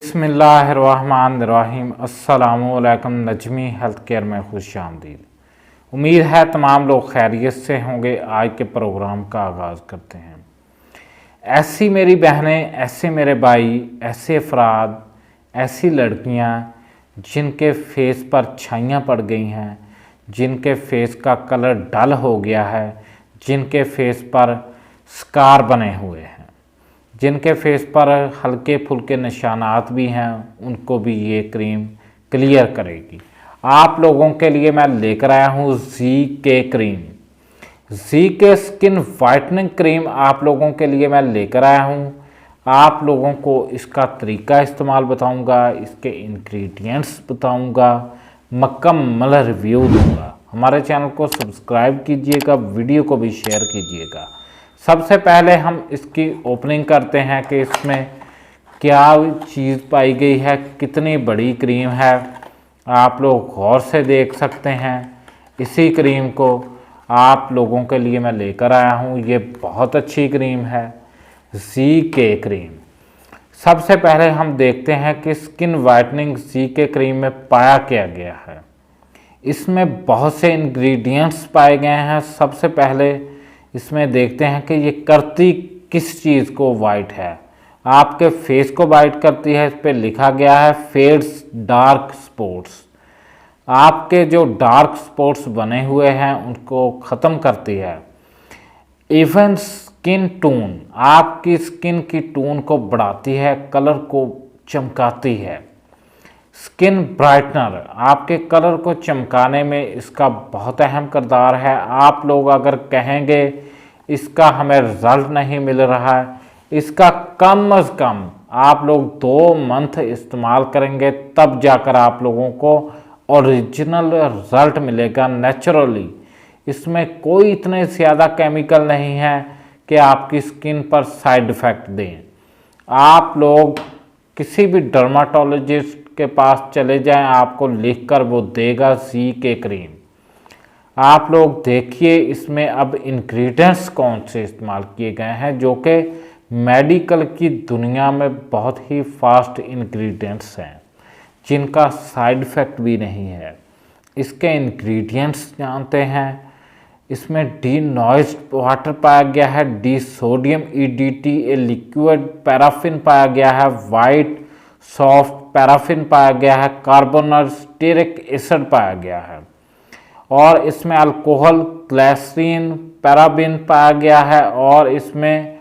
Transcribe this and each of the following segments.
बिस्मिल्लाहिर्रहमानिर्रहीम। अस्सलामुअलैकुम। Najmi health care में खुश आमदीद। उम्मीद है तमाम लोग खैरियत से होंगे। आज के प्रोग्राम का आगाज़ करते हैं। ऐसी मेरी बहनें, ऐसे मेरे भाई, ऐसे अफराद, ऐसी लड़कियां जिनके फेस पर छाइयाँ पड़ गई हैं, जिनके फेस का कलर डल हो गया है, जिनके फेस पर स्कार बने हुए हैं, जिनके फेस पर हल्के फुल्के निशानात भी हैं, उनको भी ये क्रीम क्लियर करेगी। आप लोगों के लिए मैं लेकर आया हूँ ZK cream. ZK skin whitening cream आप लोगों के लिए मैं लेकर आया हूँ। आप लोगों को इसका तरीका इस्तेमाल बताऊँगा, इसके इंग्रेडिएंट्स बताऊँगा, मुकम्मल रिव्यू दूँगा। हमारे चैनल को सब्सक्राइब कीजिएगा, वीडियो को भी शेयर कीजिएगा। सबसे पहले हम इसकी ओपनिंग करते हैं कि इसमें क्या चीज़ पाई गई है, कितनी बड़ी क्रीम है। आप लोग गौर से देख सकते हैं। इसी क्रीम को आप लोगों के लिए मैं लेकर आया हूँ। ये बहुत अच्छी क्रीम है, ZK क्रीम। सबसे पहले हम देखते हैं कि स्किन वाइटनिंग ZK क्रीम में पाया क्या गया है। इसमें बहुत से इंग्रेडिएंट्स पाए गए हैं। सबसे पहले इसमें देखते हैं कि ये करती किस चीज़ को वाइट है। आपके फेस को वाइट करती है। इस पर लिखा गया है फेड्स डार्क स्पॉट्स। आपके जो डार्क स्पॉट्स बने हुए हैं उनको ख़त्म करती है। इवन स्किन टोन, आपकी स्किन की टोन को बढ़ाती है, कलर को चमकाती है। स्किन ब्राइटनर, आपके कलर को चमकाने में इसका बहुत अहम किरदार है। आप लोग अगर कहेंगे इसका हमें रिज़ल्ट नहीं मिल रहा है, इसका कम अज़ कम आप लोग 2 मंथ इस्तेमाल करेंगे, तब जाकर आप लोगों को ओरिजिनल रिज़ल्ट मिलेगा नेचुरली। इसमें कोई इतने ज़्यादा केमिकल नहीं है कि आपकी स्किन पर साइड इफ़ेक्ट दें। आप लोग किसी भी डर्माटोलॉजिस्ट के पास चले जाएं, आपको लिखकर वो देगा ZK क्रीम। आप लोग देखिए इसमें अब इंग्रेडिएंट्स कौन से इस्तेमाल किए गए हैं, जो कि मेडिकल की दुनिया में बहुत ही फास्ट इंग्रेडिएंट्स हैं, जिनका साइड इफ़ेक्ट भी नहीं है। इसके इंग्रेडिएंट्स जानते हैं। इसमें डीनॉइज्ड वाटर पाया गया है, D sodium EDT a liquid paraffin पाया गया है, वाइट सॉफ्ट पैराफिन पाया गया है, कार्बोनर स्टीरिक एसिड पाया गया है, और इसमें अल्कोहल, ग्लिसरीन, पैराबिन पाया गया है, और इसमें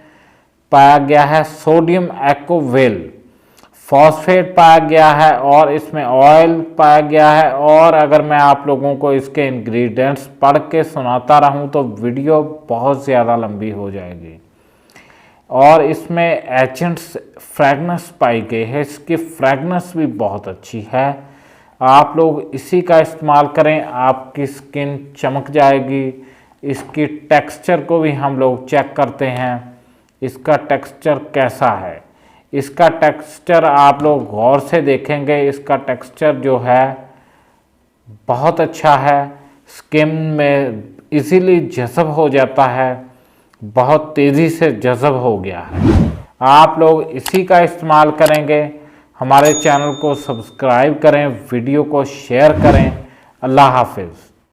पाया गया है सोडियम एक्वोवेल, फॉस्फेट पाया गया है, और इसमें ऑयल पाया गया है। और अगर मैं आप लोगों को इसके इंग्रेडिएंट्स पढ़ के सुनाता रहूं तो वीडियो बहुत ज़्यादा लंबी हो जाएगी। और इसमें एजेंट्स फ्रेगनेंस पाई गई है, इसकी फ्रेगनेंस भी बहुत अच्छी है। आप लोग इसी का इस्तेमाल करें, आपकी स्किन चमक जाएगी। इसकी टेक्सचर को भी हम लोग चेक करते हैं, इसका टेक्सचर कैसा है। इसका टेक्सचर आप लोग गौर से देखेंगे, इसका टेक्सचर जो है बहुत अच्छा है, स्किन में इजीली जज़ब हो जाता है, बहुत तेज़ी से जज़ब हो गया है। आप लोग इसी का इस्तेमाल करेंगे। हमारे चैनल को सब्सक्राइब करें, वीडियो को शेयर करें। अल्लाह हाफिज़।